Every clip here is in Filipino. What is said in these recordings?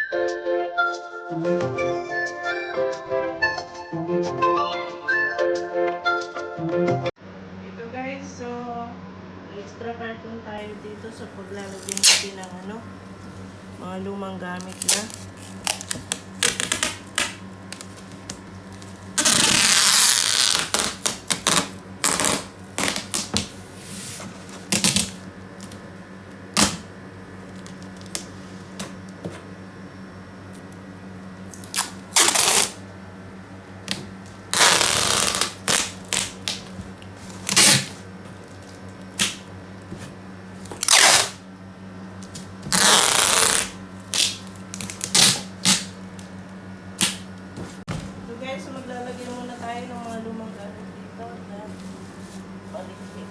Ito guys, so extra carton tayo dito sa paglalagyan natin ng mga lumang gamit na. So guys, so maglalagay muna tayo ng mga lumang gamit dito na palikpik.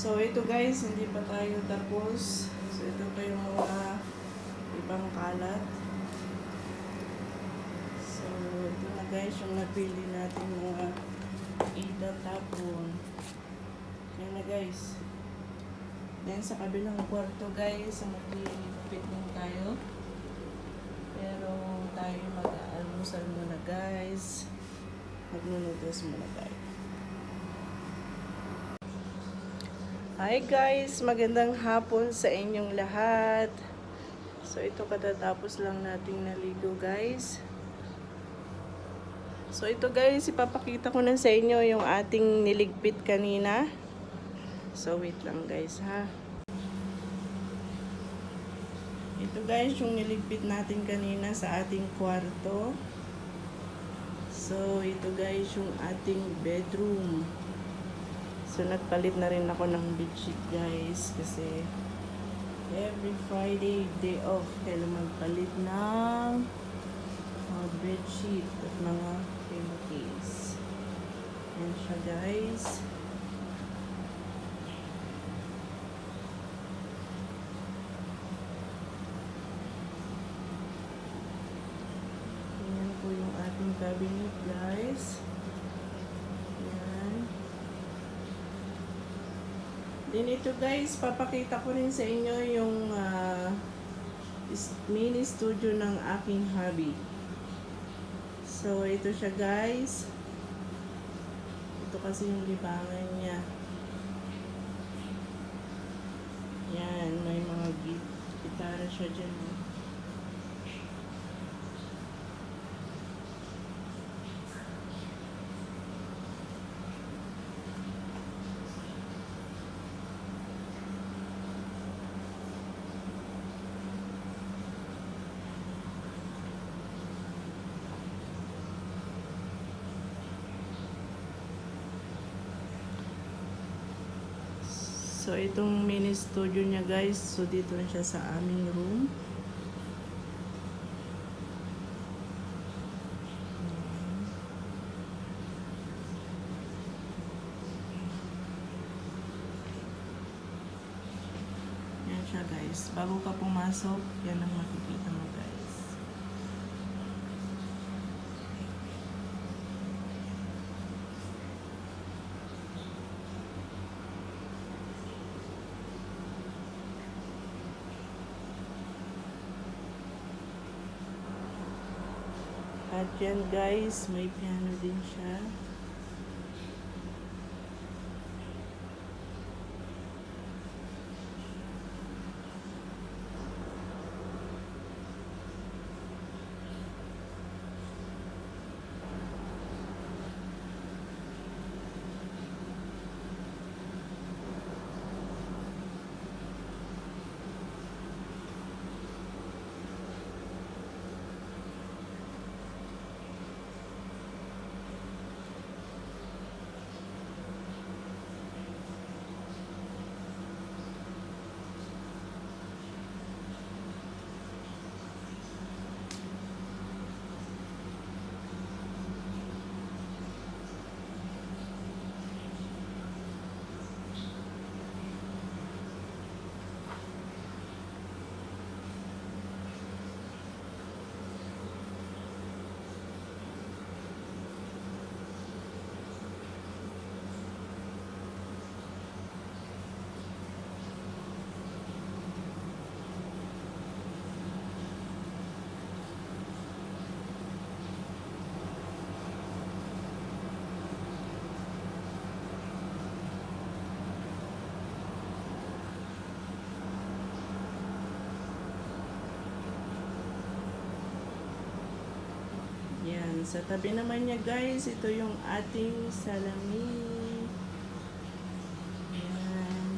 So ito guys, hindi pa tayo tapos. So ito pa yung mga ibang kalat. So ito na guys yung napili natin mga itatapon. Yan na guys. Then sa kabilang kwarto guys, maglilipit din tayo. Pero tayo mag-aalmusal muna guys. Magnunutos muna tayo. Hi guys, magandang hapon sa inyong lahat. So ito katatapos lang nating naligo guys. So ito guys, ipapakita ko na sa inyo yung ating niligpit kanina. So wait lang guys ha. Ito guys yung niligpit natin kanina sa ating kwarto. So ito guys yung ating bedroom. So, nagpalit na rin ako ng bedsheet guys kasi every Friday, day off, kailan magpalit ng bedsheet at mga pillowcase. Yan siya guys. Yan po yung ating cabinet guys. Then ito guys, papakita ko rin sa inyo yung mini studio ng aking hubby. So ito siya guys. Ito kasi yung libangan niya. Yan, may mga gitara siya dyan. So, itong mini studio niya guys. So, dito na siya sa aming room. siya guys. Bago ka pumasok, yan ang makikita mo guys. At yan guys, may piano din siya. Yan, sa tabi naman niya guys, ito yung ating salamin. Yan.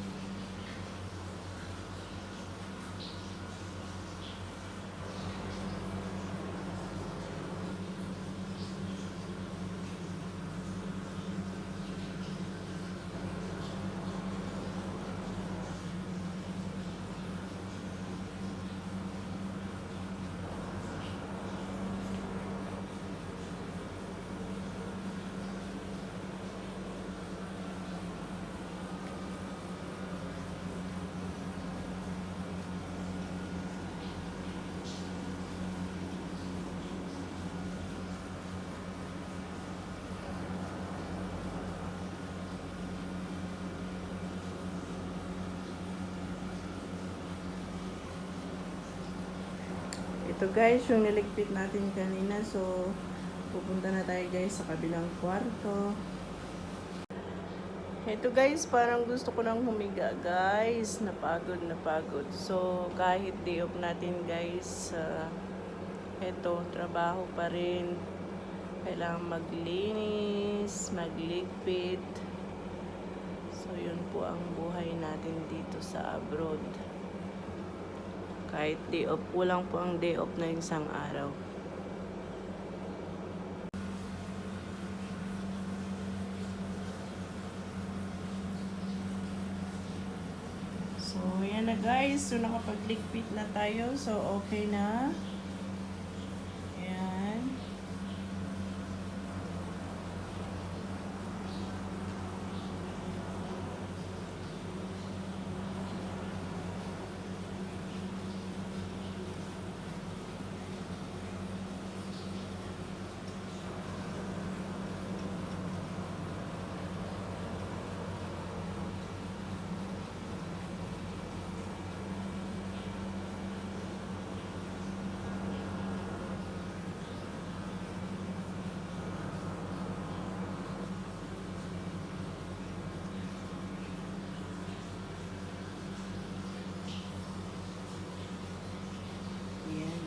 Ito guys, yung niligpit natin kanina. So, pupunta na tayo guys sa kabilang kwarto. Ito guys, parang gusto ko nang humiga guys. Napagod. So, kahit day off natin guys, ito, trabaho pa rin. Kailangan maglinis, magligpit. So, yun po ang buhay natin dito sa abroad. Kahit day off, kulang po ang day off na isang araw. So, yan na guys. So, nakapagligpit na tayo. So, okay na. Ayan.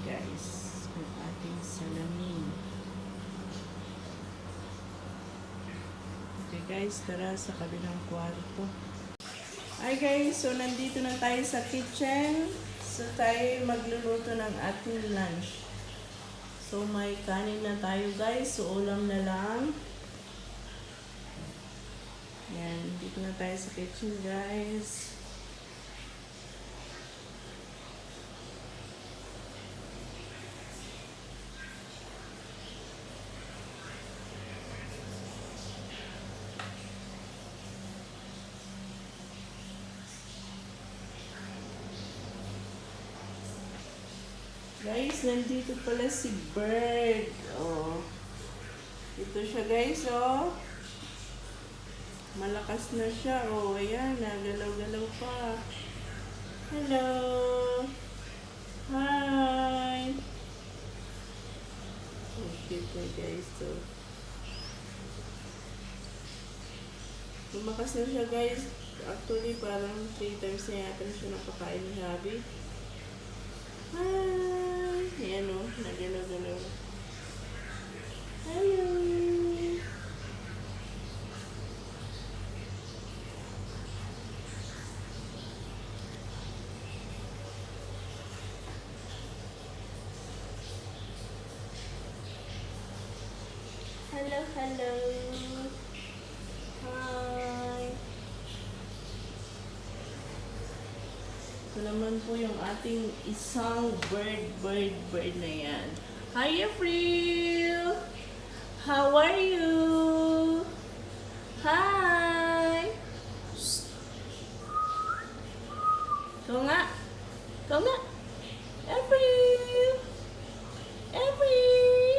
Guys, ang ating salamin. Okay guys, tara sa kabilang kwarto. Hi guys, so nandito na tayo sa kitchen. So tayo magluluto ng ating lunch. So may kanin na tayo guys, so ulam na lang. Yan, dito na tayo sa kitchen guys. Guys, nandito pala si Bird. Oh. Ito siya guys, oh. Malakas na siya. Oh, ayan. Nagalaw-galaw pa. Hello. Hi. Oh, cute na guys. So, lumakas na siya guys. Actually, parang 3 times na yata na siya nakakain ni Habi. Hi. Ayan o. Nagalaw-galaw. Hello. Hello, hello. Hi. Ito naman po yung ating isang bird na yan. Hi, April! How are you? Hi! Shh. Ikaw nga. Ikaw nga. April! April!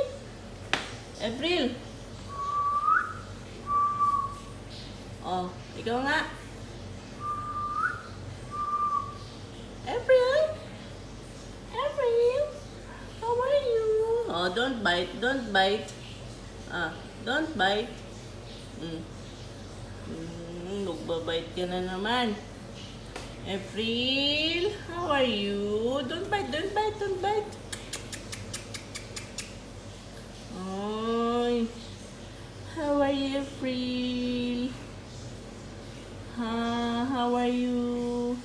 April! Oh, ikaw nga. April? April? How are you? Oh, don't bite. Don't bite. Don't bite. Nagbabite ka na naman. April, how are you? Don't bite, don't bite, don't bite. Ay. How are you, April? How are you?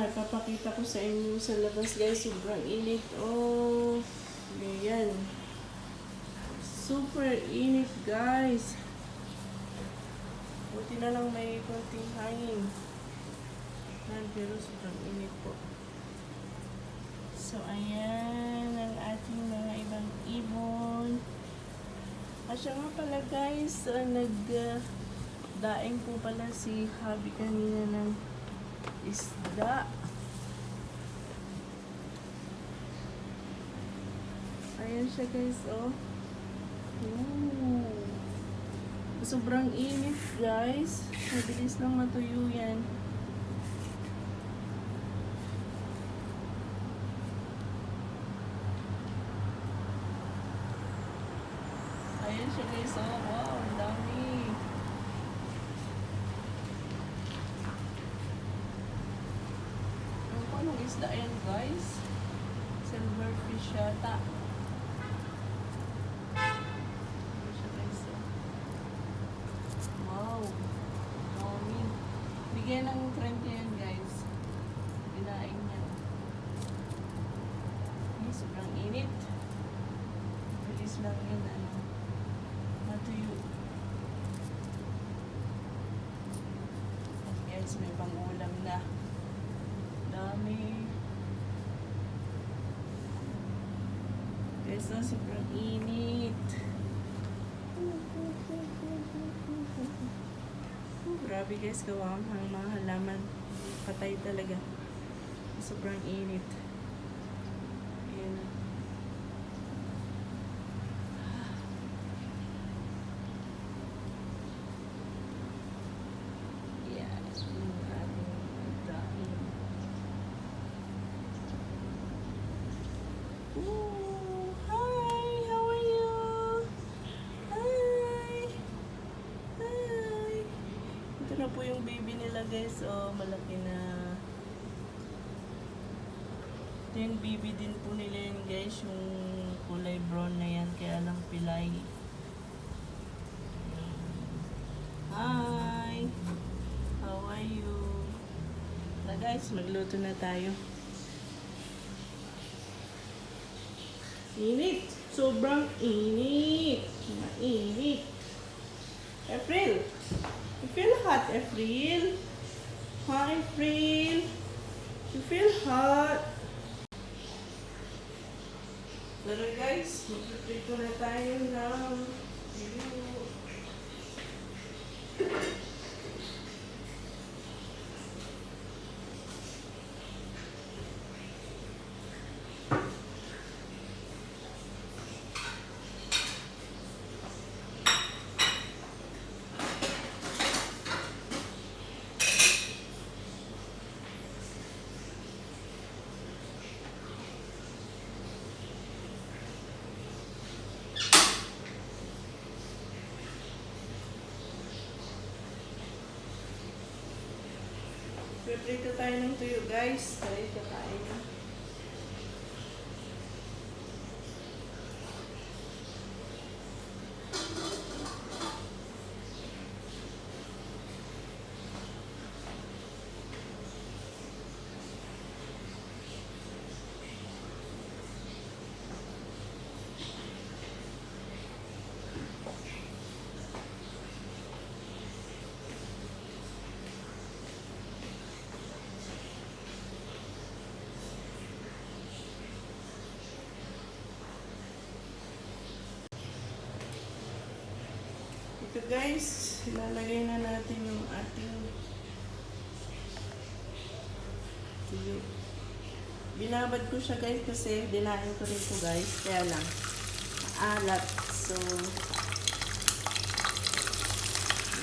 Ipapakita ko sa inyo sa labas guys, sobrang init. Oh, ganyan. Super init guys. Buti na lang may konting hangin. Pero sobrang init po. So, ayan ang ating mga ibang ibon. At siya nga pala guys, nagdaing po pala si Habi kanina ng isda. Ayan siya guys, oh. Ooh. Sobrang init guys. Mabilis lang matuyo yan. Ayan siya guys, oh. Wow, ang dami. Anong isda yan guys? Silverfish yata. Ayan siya guys, oh. Wow. Dami. Bigyan ng 30 yan guys. Binaing niya. Ay, sobrang init. Bilis lang yun, ano. Matuyo. Guys, may pang-ulam na. Dami. Guys, na sobrang init. Grabe guys, kawang ang mga halaman. Patay talaga. Sobrang init. Ayan. Yan. Yung ating dahil. Ooh, hi! How are you? Hi! Hi! Ito na po yung baby nila guys. Oh, malaki na. Ito yung baby din po nila yan guys. Yung kulay brown na yan. Kaya lang pilay. Hi! How are you? Na guys, magluto na tayo. Init! Sobrang init! Mainit! April! You feel hot, April? Hi, April! You feel hot? Pero guys, magprito na tayo ng video. Magprito tayo ng tuyo, guys. Tayo kakain na. Ito guys, ilalagay na natin yung ating tuyo. Binabad ko siya guys kasi dinain ko rin ito guys. Kaya lang, maalat. So,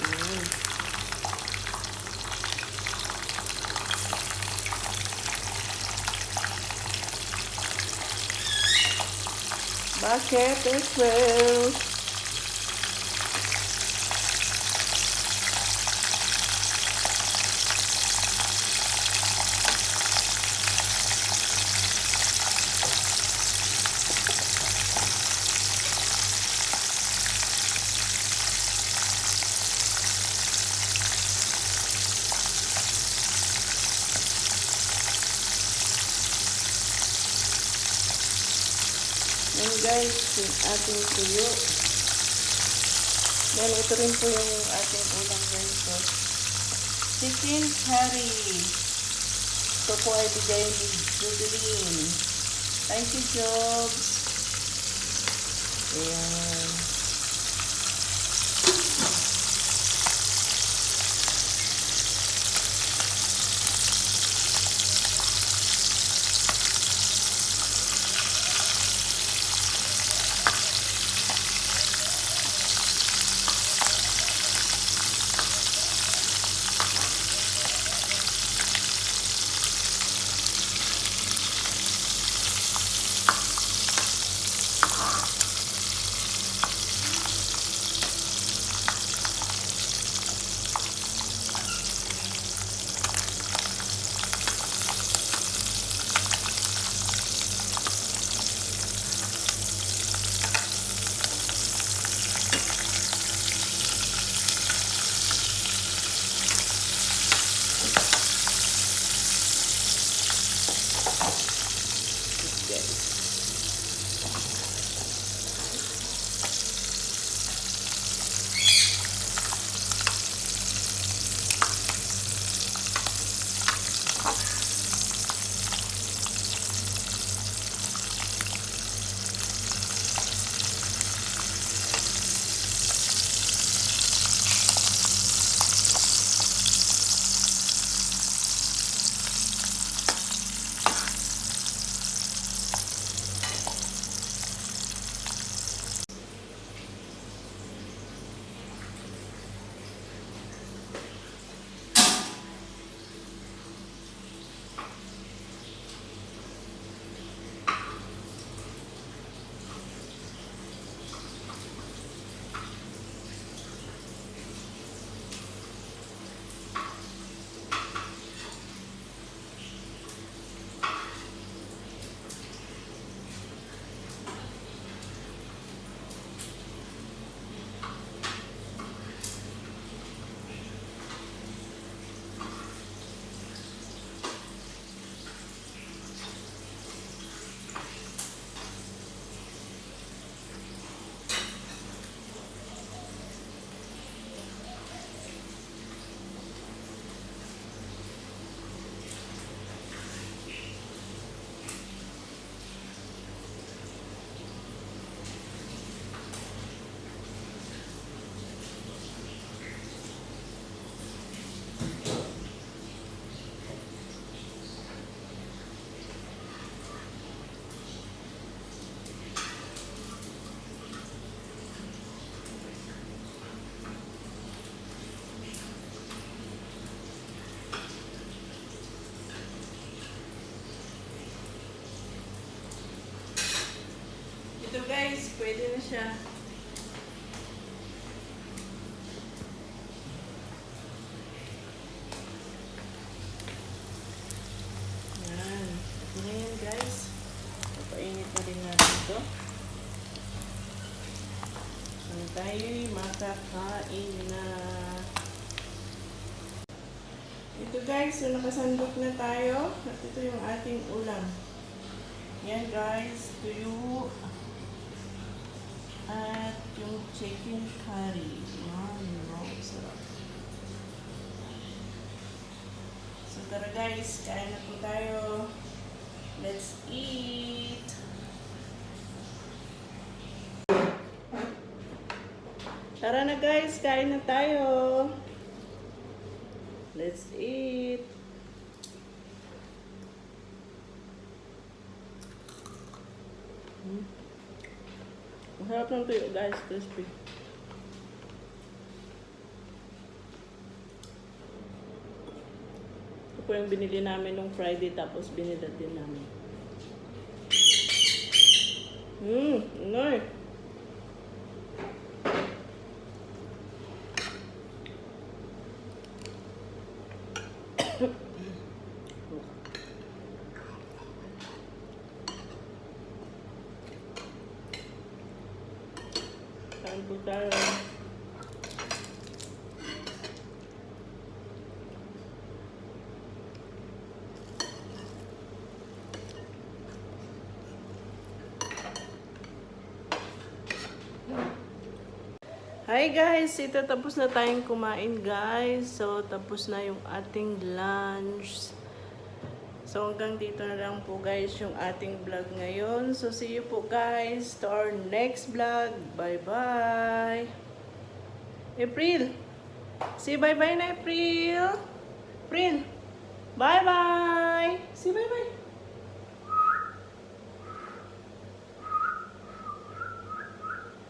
yun. Bakit? As well. Yan guys, yung ating tuyo. Then ito rin po yung ating ulam guys. So, chicken curry. Ito po ay bigay ni Judeline. Thank you, Jobs. Ayan. Ito guys, pwede na siya. dito. So, tayo'y makakain na. Ito guys, so nakasandok na tayo. At ito yung ating ulam. Yan guys, tuyo. At yung chicken curry. Wow, sarap. So tara guys, kain na po tayo. Let's eat! Tara na guys, kain na tayo. Let's eat! Masarap ng tuyo guys, crispy. Ito po yung binili namin nung Friday tapos binilad din namin. Nice! Kain po tayo. Hi guys! Ito tapos na tayong kumain guys. So tapos na yung ating lunch. So hanggang dito na lang po guys yung ating vlog ngayon. So see you po guys to our next vlog. Bye bye! April! Say bye bye na April! April! Bye bye! Say bye bye!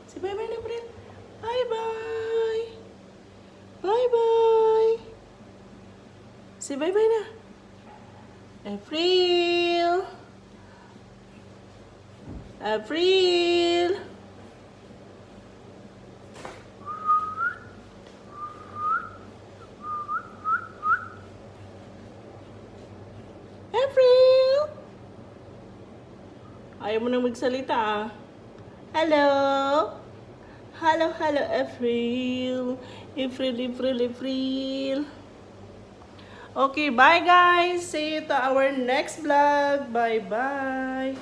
Say bye bye na April! Bye bye! Bye bye! Say bye bye na! April! April! April! Ayaw mo nang magsalita ah. Hello! Hello, hello April! April! Okay, bye guys! See you to our next vlog! Bye bye!